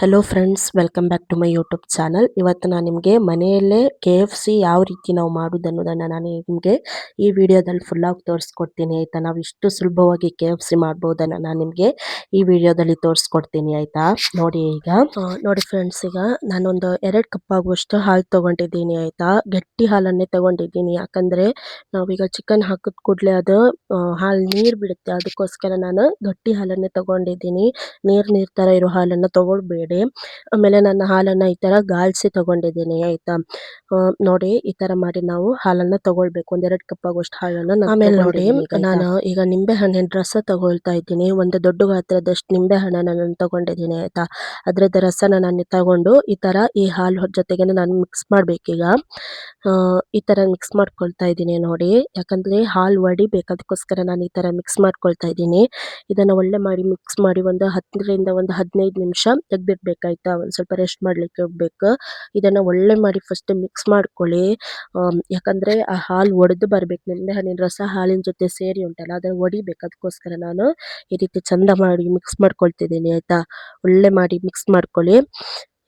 Hello friends, welcome back to my YouTube channel. ಇವತ್ತು ನಾನು ನಿಮಗೆ ಮನೆಯಲ್ಲೇ KFC ಯಾವ ರೀತಿ ನಾವು ಮಾಡೋದನ್ನೋದನ್ನು ನಾನು ನಿಮಗೆ ಈ ವಿಡಿಯೋದಲ್ಲಿ ಫುಲ್ಲಾಗಿ ತೋರಿಸ್ಕೊಡ್ತೀನಿ ಆಯಿತಾ. ನಾವು ಇಷ್ಟು ಸುಲಭವಾಗಿ KFC ಮಾಡ್ಬೋದನ್ನು ನಾನು ನಿಮಗೆ ಈ ವಿಡಿಯೋದಲ್ಲಿ ತೋರಿಸ್ಕೊಡ್ತೀನಿ ಆಯಿತಾ. ನೋಡಿ ಈಗ ನೋಡಿ ಫ್ರೆಂಡ್ಸ್, ಈಗ ನಾನೊಂದು 2 ಕಪ್ ಆಗುವಷ್ಟು ಹಾಲು ತೊಗೊಂಡಿದ್ದೀನಿ ಆಯಿತಾ. ಗಟ್ಟಿ ಹಾಲನ್ನೇ ತೊಗೊಂಡಿದ್ದೀನಿ, ಯಾಕಂದರೆ ನಾವೀಗ ಚಿಕನ್ ಹಾಕಿದ ಕೂಡಲೇ ಅದು ಹಾಲು ನೀರು ಬಿಡುತ್ತೆ. ಅದಕ್ಕೋಸ್ಕರ ನಾನು ಗಟ್ಟಿ ಹಾಲನ್ನೇ ತೊಗೊಂಡಿದ್ದೀನಿ. ನೀರು ಥರ ಇರೋ ಹಾಲನ್ನು ತೊಗೊಳ್ಬೇಡಿ. ಆಮೇಲೆ ನನ್ನ ಹಾಲನ್ನು ಈ ಥರ ಗಾಳಿಸಿ ತೊಗೊಂಡಿದ್ದೀನಿ ಆಯಿತಾ. ನೋಡಿ ಈ ಥರ ಮಾಡಿ ನಾವು ಹಾಲನ್ನು ತೊಗೊಳ್ಬೇಕು. 1-2 ಕಪ್ ಆಗುವಷ್ಟು ಹಾಲನ್ನು ಆಮೇಲೆ ನೋಡಿ ನಾನು ಈಗ ನಿಂಬೆ ಹಣ್ಣಿನ ರಸ ತಗೊಳ್ತಾ ಇದ್ದೀನಿ. ಒಂದು ದೊಡ್ಡ ಗಾತ್ರದಷ್ಟು ನಿಂಬೆ ಹಣ್ಣನ್ನು ನಾನು ತೊಗೊಂಡಿದ್ದೀನಿ ಆಯಿತಾ. ಅದರದ್ದು ರಸನ ನಾನು ತಗೊಂಡು ಈ ಹಾಲು ಜೊತೆಗೆ ನಾನು ಮಿಕ್ಸ್ ಮಾಡಬೇಕೀಗ. ಈ ಥರ ಮಿಕ್ಸ್ ಮಾಡ್ಕೊಳ್ತಾ ಇದ್ದೀನಿ ನೋಡಿ, ಯಾಕಂದರೆ ಹಾಲು ಒಡಿಬೇಕು, ಅದಕ್ಕೋಸ್ಕರ ನಾನು ಈ ಥರ ಮಿಕ್ಸ್ ಮಾಡ್ಕೊಳ್ತಾ ಇದ್ದೀನಿ. ಇದನ್ನು ಒಳ್ಳೆ ಮಾಡಿ ಮಿಕ್ಸ್ ಮಾಡಿ ಒಂದು 10ರಿಂದ 15 ನಿಮಿಷ ತೆಗೆದಿಡ್ಬೇಕಾಯ್ತಾ. ಒಂದು ಸ್ವಲ್ಪ ರೆಸ್ಟ್ ಮಾಡಲಿಕ್ಕೆ ಇಡಬೇಕು. ಇದನ್ನು ಒಳ್ಳೆ ಮಾಡಿ ಫಸ್ಟ್ ಮಿಕ್ಸ್ ಮಾಡ್ಕೊಳ್ಳಿ, ಯಾಕಂದರೆ ಆ ಹಾಲು ಒಡೆದು ಬರಬೇಕು. ನಿಂಬೆ ಹಣ್ಣಿನ ರಸ ಹಾಲಿನ ಜೊತೆ ಸೇರಿ ಉಂಟಲ್ಲ, ಅದನ್ನು ಒಡಿಬೇಕು. ಅದಕ್ಕೋಸ್ಕರ ನಾನು ಈ ರೀತಿ ಚಂದ ಮಾಡಿ ಮಿಕ್ಸ್ ಮಾಡ್ಕೊಳ್ತಿದ್ದೀನಿ ಆಯಿತಾ. ಒಳ್ಳೆ ಮಾಡಿ ಮಿಕ್ಸ್ ಮಾಡ್ಕೊಳ್ಳಿ,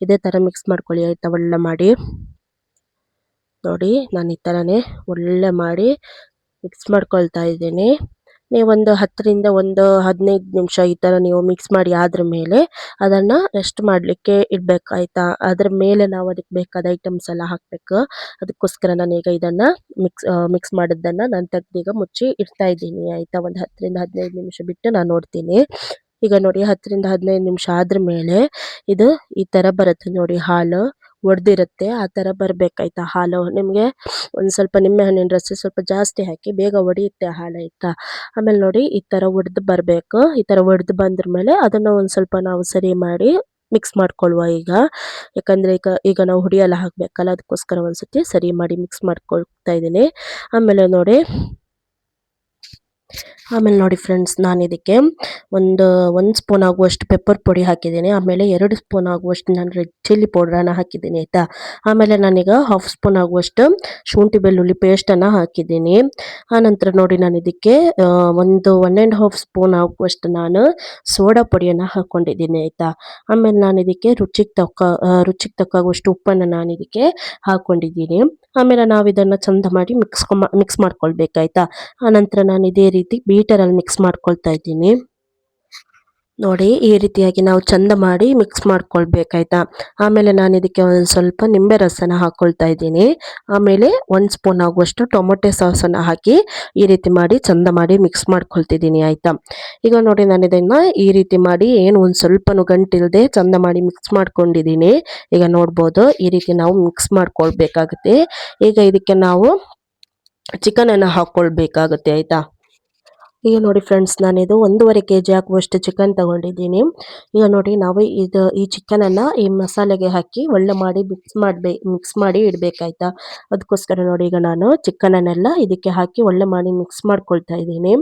ಇದೇ ಥರ ಮಿಕ್ಸ್ ಮಾಡ್ಕೊಳ್ಳಿ ಆಯಿತಾ. ಒಳ್ಳೆ ಮಾಡಿ ನೋಡಿ, ನಾನು ಈ ಥರನೇ ಒಳ್ಳೆ ಮಾಡಿ ಮಿಕ್ಸ್ ಮಾಡ್ಕೊಳ್ತಾ ಇದ್ದೀನಿ. ನೀವೊಂದು 10ರಿಂದ 15 ನಿಮಿಷ ಈ ಥರ ನೀವು ಮಿಕ್ಸ್ ಮಾಡಿ ಆದ್ರ ಮೇಲೆ ಅದನ್ನು ರೆಸ್ಟ್ ಮಾಡಲಿಕ್ಕೆ ಇಡಬೇಕಾಯ್ತಾ. ಅದರ ಮೇಲೆ ನಾವು ಅದಕ್ಕೆ ಬೇಕಾದ ಐಟಮ್ಸ್ ಎಲ್ಲ ಹಾಕಬೇಕು. ಅದಕ್ಕೋಸ್ಕರ ನಾನೀಗ ಇದನ್ನು ಮಿಕ್ಸ್ ಮಾಡಿದ್ದನ್ನು ನಾನು ತೆಗ್ದೀಗ ಮುಚ್ಚಿ ಇಡ್ತಾ ಇದ್ದೀನಿ ಆಯಿತಾ. ಒಂದು 10ರಿಂದ 15 ನಿಮಿಷ ಬಿಟ್ಟು ನಾನು ನೋಡ್ತೀನಿ. ಈಗ ನೋಡಿ 10ರಿಂದ 15 ನಿಮಿಷ ಆದ್ರ ಮೇಲೆ ಇದು ಈ ಥರ ಬರುತ್ತೆ ನೋಡಿ, ಹಾಲು ಒಡೆದಿರುತ್ತೆ ಆ ಥರ ಬರಬೇಕಾಯ್ತಾ ಹಾಲು. ನಿಮಗೆ ಒಂದು ಸ್ವಲ್ಪ ನಿಂಬೆಹಣ್ಣಿನ ರಸ ಸ್ವಲ್ಪ ಜಾಸ್ತಿ ಹಾಕಿ, ಬೇಗ ಒಡೆಯುತ್ತೆ ಹಾಲು ಆಯಿತಾ. ಆಮೇಲೆ ನೋಡಿ ಈ ಥರ ಒಡೆದು ಬರಬೇಕು. ಈ ಥರ ಒಡೆದು ಬಂದ್ರ ಮೇಲೆ ಅದನ್ನು ಒಂದು ಸ್ವಲ್ಪ ನಾವು ಸರಿ ಮಾಡಿ ಮಿಕ್ಸ್ ಮಾಡ್ಕೊಳ್ಳುವ ಈಗ. ಯಾಕಂದರೆ ಈಗ ನಾವು ಹುಡಿಯೆಲ್ಲ ಹಾಕಬೇಕಲ್ಲ, ಅದಕ್ಕೋಸ್ಕರ ಒಂದ್ಸತಿ ಸರಿ ಮಾಡಿ ಮಿಕ್ಸ್ ಮಾಡ್ಕೊಳ್ತಾ ಇದ್ದೀನಿ. ಆಮೇಲೆ ನೋಡಿ ಫ್ರೆಂಡ್ಸ್, ನಾನು ಇದಕ್ಕೆ ಒಂದು ಸ್ಪೂನ್ ಆಗುವಷ್ಟು ಪೆಪ್ಪರ್ ಪುಡಿ ಹಾಕಿದ್ದೀನಿ. ಆಮೇಲೆ 2 ಸ್ಪೂನ್ ಆಗುವಷ್ಟು ನಾನು ರೆಡ್ ಚಿಲ್ಲಿ ಪೌಡ್ರನ್ನು ಹಾಕಿದ್ದೀನಿ ಆಯಿತಾ. ಆಮೇಲೆ ನಾನೀಗ 1/2 ಸ್ಪೂನ್ ಆಗುವಷ್ಟು ಶುಂಠಿ ಬೆಳ್ಳುಳ್ಳಿ ಪೇಸ್ಟನ್ನು ಹಾಕಿದ್ದೀನಿ. ಆನಂತರ ನೋಡಿ ನಾನು ಇದಕ್ಕೆ 1.5 ಸ್ಪೂನ್ ಆಗುವಷ್ಟು ನಾನು ಸೋಡಾ ಪುಡಿಯನ್ನು ಹಾಕ್ಕೊಂಡಿದ್ದೀನಿ ಆಯಿತಾ. ಆಮೇಲೆ ನಾನು ಇದಕ್ಕೆ ರುಚಿಗೆ ತಕ್ಕಾಗುವಷ್ಟು ಉಪ್ಪನ್ನು ನಾನು ಇದಕ್ಕೆ ಹಾಕ್ಕೊಂಡಿದ್ದೀನಿ. ಆಮೇಲೆ ನಾವು ಇದನ್ನು ಚಂದ ಮಾಡಿ ಮಿಕ್ಸ್ ಮಾಡ್ಕೊಳ್ಬೇಕಾಯ್ತಾ. ಆನಂತರ ನಾನು ಇದೇ ರೀತಿ ಬೀಟರಲ್ಲಿ ಮಿಕ್ಸ್ ಮಾಡ್ಕೊಳ್ತಾ ಇದ್ದೀನಿ ನೋಡಿ. ಈ ರೀತಿಯಾಗಿ ನಾವು ಚಂದ ಮಾಡಿ ಮಿಕ್ಸ್ ಮಾಡ್ಕೊಳ್ಬೇಕಾಯ್ತಾ. ಆಮೇಲೆ ನಾನು ಇದಕ್ಕೆ ಒಂದು ಸ್ವಲ್ಪ ನಿಂಬೆ ರಸನ ಹಾಕ್ಕೊಳ್ತಾ ಇದ್ದೀನಿ. ಆಮೇಲೆ 1 ಸ್ಪೂನ್ ಆಗುವಷ್ಟು ಟೊಮೊಟೊ ಸಾಸನ್ನು ಹಾಕಿ ಈ ರೀತಿ ಮಾಡಿ ಚಂದ ಮಾಡಿ ಮಿಕ್ಸ್ ಮಾಡ್ಕೊಳ್ತಿದ್ದೀನಿ ಆಯಿತಾ. ಈಗ ನೋಡಿ ನಾನು ಇದನ್ನು ಈ ರೀತಿ ಮಾಡಿ ಏನು ಒಂದು ಸ್ವಲ್ಪನೂ ಗಂಟಿಲ್ಲದೆ ಚಂದ ಮಾಡಿ ಮಿಕ್ಸ್ ಮಾಡ್ಕೊಂಡಿದ್ದೀನಿ. ಈಗ ನೋಡ್ಬೋದು ಈ ರೀತಿ ನಾವು ಮಿಕ್ಸ್ ಮಾಡ್ಕೊಳ್ಬೇಕಾಗುತ್ತೆ. ಈಗ ಇದಕ್ಕೆ ನಾವು ಚಿಕನನ್ನು ಹಾಕ್ಕೊಳ್ಬೇಕಾಗುತ್ತೆ ಆಯಿತಾ. ಈಗ ನೋಡಿ ಫ್ರೆಂಡ್ಸ್, ನಾನಿದು 1.5 kg ಆಗುವಷ್ಟು ಚಿಕನ್ ತಗೊಂಡಿದ್ದೀನಿ. ಈಗ ನೋಡಿ ನಾವು ಈ ಚಿಕನನ್ನು ಈ ಮಸಾಲೆಗೆ ಹಾಕಿ ಒಳ್ಳೆ ಮಾಡಿ ಮಿಕ್ಸ್ ಮಾಡಿ ಇಡಬೇಕಾಯ್ತಾ. ಅದಕ್ಕೋಸ್ಕರ ನೋಡಿ ಈಗ ನಾನು ಚಿಕನನ್ನೆಲ್ಲ ಇದಕ್ಕೆ ಹಾಕಿ ಒಳ್ಳೆ ಮಾಡಿ ಮಿಕ್ಸ್ ಮಾಡ್ಕೊಳ್ತಾ ಇದ್ದೀನಿ.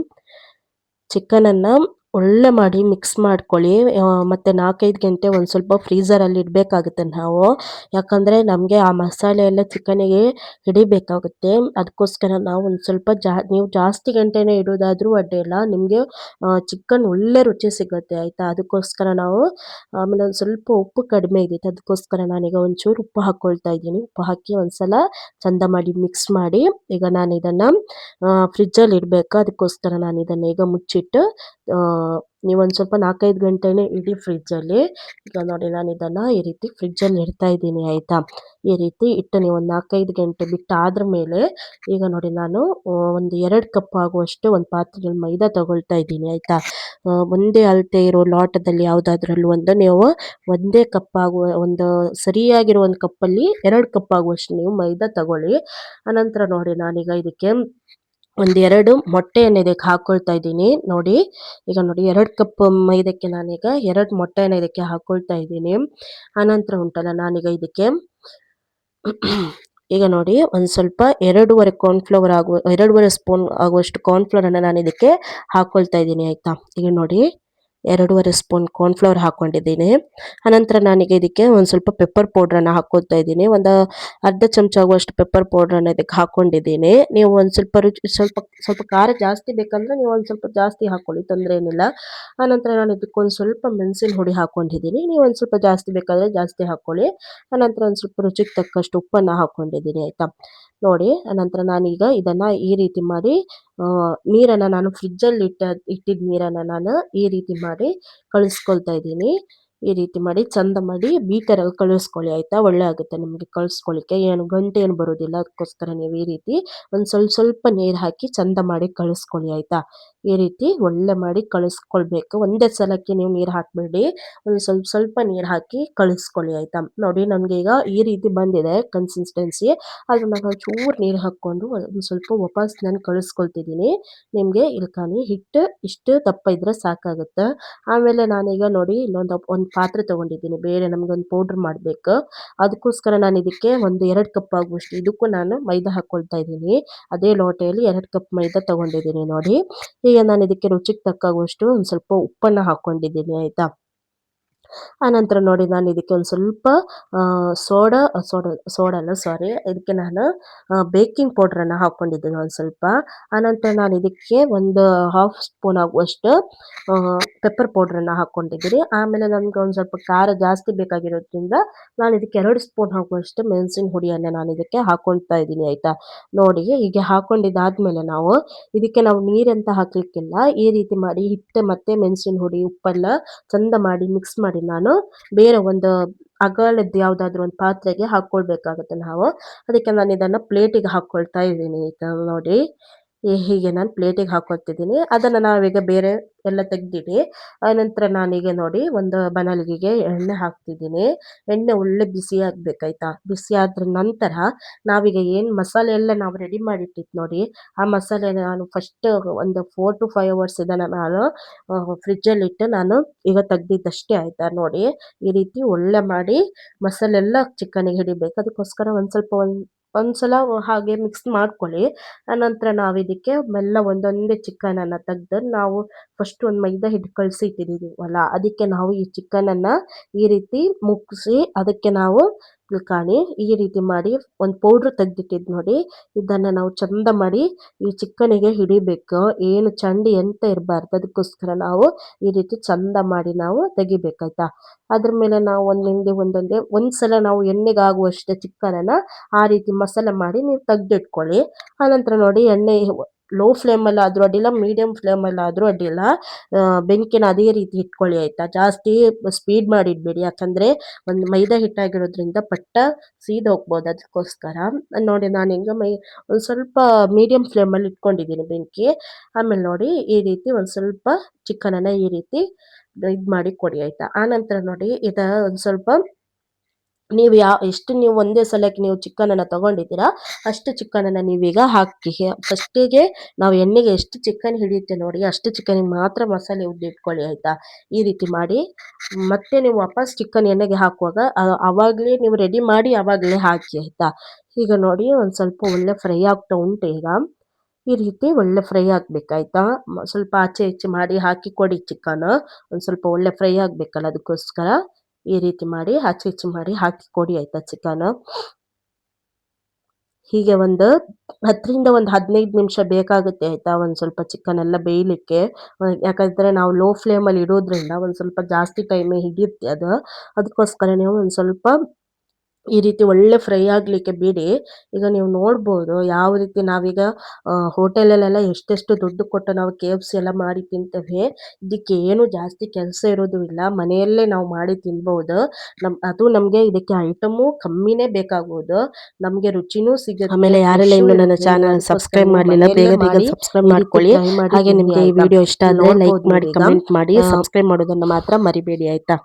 ಚಿಕನನ್ನು ಒಳ್ಳೆ ಮಾಡಿ ಮಿಕ್ಸ್ ಮಾಡ್ಕೊಳ್ಳಿ. ಮತ್ತು 4-5 ಗಂಟೆ ಒಂದು ಸ್ವಲ್ಪ ಫ್ರೀಝರಲ್ಲಿ ಇಡಬೇಕಾಗುತ್ತೆ ನಾವು, ಯಾಕಂದರೆ ನಮಗೆ ಆ ಮಸಾಲೆ ಎಲ್ಲ ಚಿಕನಿಗೆ ಹಿಡಿಬೇಕಾಗುತ್ತೆ. ಅದಕ್ಕೋಸ್ಕರ ನಾವು ಒಂದು ಸ್ವಲ್ಪ ನೀವು ಜಾಸ್ತಿ ಗಂಟೆನೇ ಇಡೋದಾದರೂ ಅಡ್ಡಿಯಿಲ್ಲ, ನಿಮಗೆ ಚಿಕನ್ ಒಳ್ಳೆ ರುಚಿ ಸಿಗುತ್ತೆ ಆಯಿತಾ. ಅದಕ್ಕೋಸ್ಕರ ನಾವು ಆಮೇಲೆ ಒಂದು ಸ್ವಲ್ಪ ಉಪ್ಪು ಕಡಿಮೆ ಇದ್ದಿತ್ತು, ಅದಕ್ಕೋಸ್ಕರ ನಾನೀಗ ಒಂಚೂರು ಉಪ್ಪು ಹಾಕ್ಕೊಳ್ತಾ ಇದ್ದೀನಿ. ಉಪ್ಪು ಹಾಕಿ ಒಂದ್ಸಲ ಚಂದ ಮಾಡಿ ಮಿಕ್ಸ್ ಮಾಡಿ ಈಗ ನಾನು ಇದನ್ನು ಫ್ರಿಜ್ಜಲ್ಲಿ ಇಡಬೇಕು. ಅದಕ್ಕೋಸ್ಕರ ನಾನು ಇದನ್ನು ಈಗ ಮುಚ್ಚಿಟ್ಟು ನೀವೊಂದು ಸ್ವಲ್ಪ 4-5 ಗಂಟೆನೇ ಇಡಿ ಫ್ರಿಜ್ಜಲ್ಲಿ. ಈಗ ನೋಡಿ ನಾನು ಇದನ್ನು ಈ ರೀತಿ ಫ್ರಿಜ್ಜಲ್ಲಿ ಇಡ್ತಾ ಇದ್ದೀನಿ ಆಯಿತಾ. ಈ ರೀತಿ ಇಟ್ಟು ನೀವು ಒಂದು 4-5 ಗಂಟೆ ಬಿಟ್ಟು ಆದ್ರ ಮೇಲೆ ಈಗ ನೋಡಿ ನಾನು ಒಂದು 2 ಕಪ್ ಆಗುವಷ್ಟು ಒಂದು ಪಾತ್ರೆಯಲ್ಲಿ ಮೈದಾ ತಗೊಳ್ತಾ ಇದ್ದೀನಿ ಆಯಿತಾ. ಒಂದೇ ಅಳತೆ ಇರೋ ಲೋಟದಲ್ಲಿ ಯಾವುದಾದ್ರಲ್ಲೂ ಒಂದು ನೀವು ಒಂದೇ ಕಪ್ ಆಗುವ ಒಂದು ಸರಿಯಾಗಿರೋ ಒಂದು ಕಪ್ಪಲ್ಲಿ 2 ಕಪ್ ಆಗುವಷ್ಟು ನೀವು ಮೈದಾ ತಗೊಳ್ಳಿ. ಅನಂತರ ನೋಡಿ ನಾನೀಗ ಇದಕ್ಕೆ 1-2 ಮೊಟ್ಟೆಯನ್ನು ಇದಕ್ಕೆ ಹಾಕ್ಕೊಳ್ತಾ ಇದ್ದೀನಿ ನೋಡಿ. ಈಗ ನೋಡಿ 2 ಕಪ್ ಮೈದಕ್ಕೆ ನಾನೀಗ 2 ಮೊಟ್ಟೆಯನ್ನು ಇದಕ್ಕೆ ಹಾಕ್ಕೊಳ್ತಾ ಇದ್ದೀನಿ. ಆನಂತರ ಉಂಟಲ್ಲ ನಾನೀಗ ಇದಕ್ಕೆ ಈಗ ನೋಡಿ ಒಂದು ಸ್ವಲ್ಪ 2.5 ಸ್ಪೂನ್ ಆಗುವಷ್ಟು ಕಾರ್ನ್ಫ್ಲವರನ್ನು ನಾನು ಇದಕ್ಕೆ ಹಾಕ್ಕೊಳ್ತಾ ಇದ್ದೀನಿ ಆಯಿತಾ. ಈಗ ನೋಡಿ 2.5 ಸ್ಪೂನ್ ಕಾರ್ನ್‌ಫ್ಲವರ್ ಹಾಕೊಂಡಿದ್ದೀನಿ. ಅನಂತರ ನಾನೀಗ ಇದಕ್ಕೆ ಒಂದು ಸ್ವಲ್ಪ ಪೆಪ್ಪರ್ ಪೌಡ್ರನ್ನ ಹಾಕ್ಕೊಳ್ತಾ ಇದ್ದೀನಿ. ಒಂದು ಅರ್ಧ ಚಮಚ ಆಗುವಷ್ಟು ಪೆಪ್ಪರ್ ಪೌಡ್ರನ್ನ ಇದಕ್ಕೆ ಹಾಕೊಂಡಿದ್ದೀನಿ. ನೀವು ಒಂದು ಸ್ವಲ್ಪ ಸ್ವಲ್ಪ ಖಾರ ಜಾಸ್ತಿ ಬೇಕಂದ್ರೆ ನೀವು ಒಂದು ಸ್ವಲ್ಪ ಜಾಸ್ತಿ ಹಾಕೊಳ್ಳಿ, ತೊಂದರೆ ಏನಿಲ್ಲ. ಆನಂತರ ನಾನು ಇದಕ್ಕೊಂದು ಸ್ವಲ್ಪ ಮೆಣಸಿನ ಹುಡಿ ಹಾಕೊಂಡಿದ್ದೀನಿ. ನೀವು ಒಂದು ಸ್ವಲ್ಪ ಜಾಸ್ತಿ ಬೇಕಾದರೆ ಜಾಸ್ತಿ ಹಾಕ್ಕೊಳ್ಳಿ. ಆನಂತರ ಒಂದು ಸ್ವಲ್ಪ ರುಚಿಗೆ ತಕ್ಕಷ್ಟು ಉಪ್ಪನ್ನು ಹಾಕೊಂಡಿದ್ದೀನಿ ಆಯಿತಾ. ನೋಡಿ ಅನಂತರ ನಾನೀಗ ಇದನ್ನು ಈ ರೀತಿ ಮಾಡಿ ನೀರನ್ನು ನಾನು ಫ್ರಿಜ್ಜಲ್ಲಿ ಇಟ್ಟಿದ್ದ ನೀರನ್ನು ನಾನು ಈ ರೀತಿ ಮಾಡಿ ಕಳಿಸ್ಕೊಳ್ತಾ ಇದ್ದೀನಿ. ಈ ರೀತಿ ಮಾಡಿ ಚಂದ ಮಾಡಿ ಬೀಟರಲ್ಲಿ ಕಳಿಸ್ಕೊಳ್ಳಿ ಆಯಿತಾ. ಒಳ್ಳೆ ಆಗುತ್ತೆ ನಿಮಗೆ ಕಳಿಸ್ಕೊಳ್ಳಿಕ್ಕೆ, ಏನು ಗಂಟೆ ಏನು ಬರೋದಿಲ್ಲ. ಅದಕ್ಕೋಸ್ಕರ ನೀವು ಈ ರೀತಿ ಒಂದು ಸ್ವಲ್ಪ ನೀರು ಹಾಕಿ ಚಂದ ಮಾಡಿ ಕಳಿಸ್ಕೊಳ್ಳಿ ಆಯಿತಾ. ಈ ರೀತಿ ಒಳ್ಳೆ ಮಾಡಿ ಕಳಿಸ್ಕೊಳ್ಬೇಕು. ಒಂದೇ ಸಲಕ್ಕೆ ನೀವು ನೀರು ಹಾಕಬೇಡಿ, ಒಂದು ಸ್ವಲ್ಪ ನೀರು ಹಾಕಿ ಕಳಿಸ್ಕೊಳ್ಳಿ ಆಯಿತಾ. ನೋಡಿ ನನಗೆ ಈಗ ಈ ರೀತಿ ಬಂದಿದೆ ಕನ್ಸಿಸ್ಟೆನ್ಸಿ. ಆದ್ರೆ ನಾನು ಚೂರು ನೀರು ಹಾಕ್ಕೊಂಡು ಒಂದು ಸ್ವಲ್ಪ ವಾಪಸ್ ನಾನು ಕಳಿಸ್ಕೊಳ್ತಿದ್ದೀನಿ. ನಿಮಗೆ ಇಲ್ಕಾನಿ ಹಿಟ್ಟು ಇಷ್ಟು ದಪ್ಪ ಇದ್ರೆ ಸಾಕಾಗುತ್ತೆ. ಆಮೇಲೆ ನಾನೀಗ ನೋಡಿ ಒಂದು ಪಾತ್ರೆ ತೊಗೊಂಡಿದ್ದೀನಿ, ಬೇರೆ ನಮಗೊಂದು ಪೌಡ್ರ್ ಮಾಡಬೇಕು. ಅದಕ್ಕೋಸ್ಕರ ನಾನು ಇದಕ್ಕೆ ಒಂದು 2 ಕಪ್ ಆಗುವಷ್ಟು ಇದಕ್ಕೂ ನಾನು ಮೈದಾ ಹಾಕ್ಕೊಳ್ತಾ ಇದ್ದೀನಿ. ಅದೇ ಲೋಟೆಯಲ್ಲಿ 2 ಕಪ್ ಮೈದಾ ತೊಗೊಂಡಿದ್ದೀನಿ ನೋಡಿ. ಈಗ ನಾನು ಇದಕ್ಕೆ ರುಚಿಗೆ ತಕ್ಕಾಗುವಷ್ಟು ಒಂದು ಸ್ವಲ್ಪ ಉಪ್ಪನ್ನು ಹಾಕ್ಕೊಂಡಿದ್ದೀನಿ ಆಯಿತಾ. ಆನಂತರ ನೋಡಿ ನಾನು ಇದಕ್ಕೆ ಒಂದು ಸ್ವಲ್ಪ ಸೋಡಾ ಅಲ್ಲ ಸಾರಿ, ಇದಕ್ಕೆ ನಾನು ಬೇಕಿಂಗ್ ಪೌಡ್ರನ್ನು ಹಾಕ್ಕೊಂಡಿದ್ದೀನಿ ಒಂದು ಸ್ವಲ್ಪ. ಆನಂತರ ನಾನು ಇದಕ್ಕೆ ಒಂದು ಹಾಫ್ ಸ್ಪೂನ್ ಆಗುವಷ್ಟು ಪೆಪ್ಪರ್ ಪೌಡ್ರನ್ನು ಹಾಕ್ಕೊಂಡಿದ್ದೀನಿ. ಆಮೇಲೆ ನನಗೆ ಒಂದು ಸ್ವಲ್ಪ ಖಾರ ಜಾಸ್ತಿ ಬೇಕಾಗಿರೋದ್ರಿಂದ ನಾನು ಇದಕ್ಕೆ 2 ಸ್ಪೂನ್ ಆಗುವಷ್ಟು ಮೆಣಸಿನ ಹುಡಿಯನ್ನು ನಾನು ಇದಕ್ಕೆ ಹಾಕ್ಕೊಳ್ತಾ ಇದ್ದೀನಿ ಆಯಿತಾ. ನೋಡಿ ಹೀಗೆ ಹಾಕ್ಕೊಂಡಿದ್ದಾದಮೇಲೆ ಇದಕ್ಕೆ ನಾವು ನೀರಂತ ಹಾಕಲಿಕ್ಕಿಲ್ಲ. ಈ ರೀತಿ ಮಾಡಿ ಹಿಟ್ಟು ಮತ್ತು ಮೆಣಸಿನ ಹುಡಿ ಉಪ್ಪೆಲ್ಲ ಚಂದ ಮಾಡಿ ಮಿಕ್ಸ್ ಮಾಡಿ ನಾನು ಬೇರೆ ಒಂದು ಅಗಲದ್ದು ಯಾವುದಾದ್ರೂ ಒಂದು ಪಾತ್ರೆಗೆ ಹಾಕ್ಕೊಳ್ಬೇಕಾಗುತ್ತೆ ನಾವು. ಅದಕ್ಕೆ ನಾನು ಇದನ್ನು ಪ್ಲೇಟಿಗೆ ಹಾಕ್ಕೊಳ್ತಾ ಇದ್ದೀನಿ ನೋಡಿ. ಹೀಗೆ ನಾನು ಪ್ಲೇಟಿಗೆ ಹಾಕ್ಕೊಳ್ತಿದ್ದೀನಿ. ಅದನ್ನು ನಾವೀಗ ಬೇರೆ ಎಲ್ಲ ತೆಗ್ದಿಡಿ. ಆನಂತರ ನಾನೀಗ ನೋಡಿ ಒಂದು ಬಾಣಲಿಗೆ ಎಣ್ಣೆ ಹಾಕ್ತಿದ್ದೀನಿ. ಎಣ್ಣೆ ಒಳ್ಳೆ ಬಿಸಿ ಆಗಬೇಕಾಯ್ತಾ. ಬಿಸಿ ಆದ ನಂತರ ನಾವೀಗ ಏನು ಮಸಾಲೆ ಎಲ್ಲ ನಾವು ರೆಡಿ ಮಾಡಿಟ್ಟಿತ್ತು ನೋಡಿ, ಆ ಮಸಾಲೆ ನಾನು ಫಸ್ಟ್ ಒಂದು 4 to 5 hours ಇದನ್ನು ನಾನು ಫ್ರಿಜ್ಜಲ್ಲಿಟ್ಟು ನಾನು ಈಗ ತೆಗ್ದಿದ್ದಷ್ಟೇ ಆಯಿತಾ. ನೋಡಿ ಈ ರೀತಿ ಒಳ್ಳೆ ಮಾಡಿ ಮಸಾಲೆ ಎಲ್ಲ ಚಿಕನಿಗೆ ಹಿಡಿಬೇಕು. ಅದಕ್ಕೋಸ್ಕರ ಒಂದ್ಸಲ ಹಾಗೆ ಮಿಕ್ಸ್ ಮಾಡ್ಕೊಳ್ಳಿ. ಆನಂತರ ನಾವು ಇದಕ್ಕೆ ಮೆಲ್ಲ ಒಂದೊಂದೇ ಚಿಕನನ್ನು ತೆಗ್ದು ನಾವು ಫಸ್ಟ್ ಒಂದು ಮೈದಾ ಹಿಟ್ಟು ಕಲಸಿ ಇಟ್ಟಿದ್ದೀವಲ್ಲ, ಅದಕ್ಕೆ ನಾವು ಈ ಚಿಕನನ್ನು ಈ ರೀತಿ ಮುಗಿಸಿ ಅದಕ್ಕೆ ನಾವು ಈ ರೀತಿ ಮಾಡಿ ಒಂದು ಪೌಡ್ರ್ ತೆಗ್ದಿಟ್ಟಿದ್ದು ನೋಡಿ, ಇದನ್ನು ನಾವು ಚಂದ ಮಾಡಿ ಈ ಚಿಕನಿಗೆ ಹಿಡಿಬೇಕು. ಏನು ಚಂಡಿ ಎಂತ ಇರಬಾರ್ದು. ಅದಕ್ಕೋಸ್ಕರ ನಾವು ಈ ರೀತಿ ಚಂದ ಮಾಡಿ ನಾವು ತೆಗಿಬೇಕಾಯ್ತಾ. ಅದ್ರ ಮೇಲೆ ನಾವು ಒಂದೊಂದೇ ಒಂದ್ಸಲ ನಾವು ಎಣ್ಣೆಗೆ ಆಗುವಷ್ಟು ಚಿಕನನ್ನು ಆ ರೀತಿ ಮಸಾಲೆ ಮಾಡಿ ನೀವು ತೆಗ್ದಿಟ್ಕೊಳ್ಳಿ. ಆನಂತರ ನೋಡಿ ಎಣ್ಣೆ ಲೋ ಫ್ಲೇಮಲ್ಲಿ ಆದರೂ ಅಡ್ಡಿಲ್ಲ, ಮೀಡಿಯಮ್ ಫ್ಲೇಮಲ್ಲಿ ಆದರೂ ಅಡ್ಡಿಲ್ಲ, ಬೆಂಕಿನ ಅದೇ ರೀತಿ ಇಟ್ಕೊಳ್ಳಿ ಆಯಿತಾ. ಜಾಸ್ತಿ ಸ್ಪೀಡ್ ಮಾಡಿಡಬೇಡಿ, ಯಾಕಂದರೆ ಒಂದು ಮೈದಾ ಹಿಟ್ಟಾಗಿರೋದ್ರಿಂದ ಪಟ್ಟ ಸೀದ್ ಹೋಗ್ಬೋದು. ಅದಕ್ಕೋಸ್ಕರ ನೋಡಿ ನಾನು ಈಗ ಒಂದು ಸ್ವಲ್ಪ ಮೀಡಿಯಮ್ ಫ್ಲೇಮಲ್ಲಿ ಇಟ್ಕೊಂಡಿದ್ದೀನಿ ಬೆಂಕಿ. ಆಮೇಲೆ ನೋಡಿ ಈ ರೀತಿ ಒಂದು ಸ್ವಲ್ಪ ಚಿಕನನ್ನು ಈ ರೀತಿ ಇದು ಮಾಡಿ ಕೊಡಿ ಆಯಿತಾ. ಆನಂತರ ನೋಡಿ ಒಂದು ಸ್ವಲ್ಪ ನೀವು ಎಷ್ಟು ನೀವು ಒಂದೇ ಸಲಕ್ಕೆ ನೀವು ಚಿಕನನ್ನು ತೊಗೊಂಡಿದ್ದೀರಾ ಅಷ್ಟು ಚಿಕನನ್ನು ನೀವೀಗ ಹಾಕಿ. ಫಸ್ಟಿಗೆ ನಾವು ಎಣ್ಣೆಗೆ ಎಷ್ಟು ಚಿಕನ್ ಹಿಡಿಯುತ್ತೆ ನೋಡಿ, ಅಷ್ಟು ಚಿಕನಿಗೆ ಮಾತ್ರ ಮಸಾಲೆ ಇಟ್ಕೊಳ್ಳಿ ಆಯಿತಾ. ಈ ರೀತಿ ಮಾಡಿ ಮತ್ತೆ ನೀವು ವಾಪಸ್ ಚಿಕನ್ ಎಣ್ಣೆಗೆ ಹಾಕುವಾಗ ಆವಾಗಲೇ ನೀವು ರೆಡಿ ಮಾಡಿ ಆವಾಗಲೇ ಹಾಕಿ ಆಯಿತಾ. ಈಗ ನೋಡಿ ಒಂದು ಸ್ವಲ್ಪ ಒಳ್ಳೆ ಫ್ರೈ ಆಗ್ತಾ ಉಂಟು. ಈಗ ಈ ರೀತಿ ಒಳ್ಳೆ ಫ್ರೈ ಆಗಬೇಕಾಯ್ತಾ. ಸ್ವಲ್ಪ ಆಚೆ ಈಚೆ ಮಾಡಿ ಹಾಕಿ ಕೊಡಿ ಚಿಕನ್, ಒಂದು ಸ್ವಲ್ಪ ಒಳ್ಳೆ ಫ್ರೈ ಆಗಬೇಕಲ್ಲ, ಅದಕ್ಕೋಸ್ಕರ ಈ ರೀತಿ ಮಾಡಿ ಆಚೆ ಈಚೆ ಮಾಡಿ ಹಾಕಿ ಕೊಡಿ ಆಯಿತಾ ಚಿಕನ್. ಹೀಗೆ ಒಂದು 10ರಿಂದ 15 ನಿಮಿಷ ಬೇಕಾಗುತ್ತೆ ಆಯಿತಾ, ಒಂದು ಸ್ವಲ್ಪ ಚಿಕನ್ ಎಲ್ಲ ಬೇಯಲಿಕ್ಕೆ. ಯಾಕಂದರೆ ನಾವು ಲೋ ಫ್ಲೇಮಲ್ಲಿ ಇಡೋದ್ರಿಂದ ಒಂದು ಸ್ವಲ್ಪ ಜಾಸ್ತಿ ಟೈಮೇ ಹಿಡಿಯುತ್ತೆ ಅದು. ಅದಕ್ಕೋಸ್ಕರ ನೀವು ಒಂದು ಸ್ವಲ್ಪ ಈ ರೀತಿ ಒಳ್ಳೆ ಫ್ರೈ ಆಗಲಿಕ್ಕೆ ಬಿಡಿ. ಈಗ ನೀವು ನೋಡ್ಬೋದು ಯಾವ ರೀತಿ ನಾವೀಗ ಹೋಟೆಲಲ್ಲೆಲ್ಲ ಎಷ್ಟೆಷ್ಟು ದುಡ್ಡು ಕೊಟ್ಟು ನಾವು KFC ಎಲ್ಲ ಮಾಡಿ ತಿಂತೇವೆ. ಇದಕ್ಕೆ ಏನು ಜಾಸ್ತಿ ಕೆಲಸ ಇರೋದು ಇಲ್ಲ, ಮನೆಯಲ್ಲೇ ನಾವು ಮಾಡಿ ತಿನ್ಬೋದು. ಅದು ನಮಗೆ ಇದಕ್ಕೆ ಐಟಮು ಕಮ್ಮಿನೇ ಬೇಕಾಗ್ಬೋದು, ನಮಗೆ ರುಚಿನೂ ಸಿಗುತ್ತೆ. ಆಮೇಲೆ ಯಾರೆಲ್ಲ ಇನ್ನು ನನ್ನ ಚಾನಲ್ ಸಬ್ಸ್ಕ್ರೈಬ್ ಮಾಡಲಿಲ್ಲ ಬೇಗ ಸಬ್ಸ್ಕ್ರೈಬ್ ಮಾಡ್ಕೊಳ್ಳಿ. ಹಾಗೆ ನಿಮಗೆ ಈ ವಿಡಿಯೋ ಇಷ್ಟ ಆದರೆ ಲೈಕ್ ಮಾಡಿ, ಕಮೆಂಟ್ ಮಾಡಿ, ಸಬ್ಸ್ಕ್ರೈಬ್ ಮಾಡೋದನ್ನು ಮಾತ್ರ ಮರಿಬೇಡಿ ಆಯಿತಾ.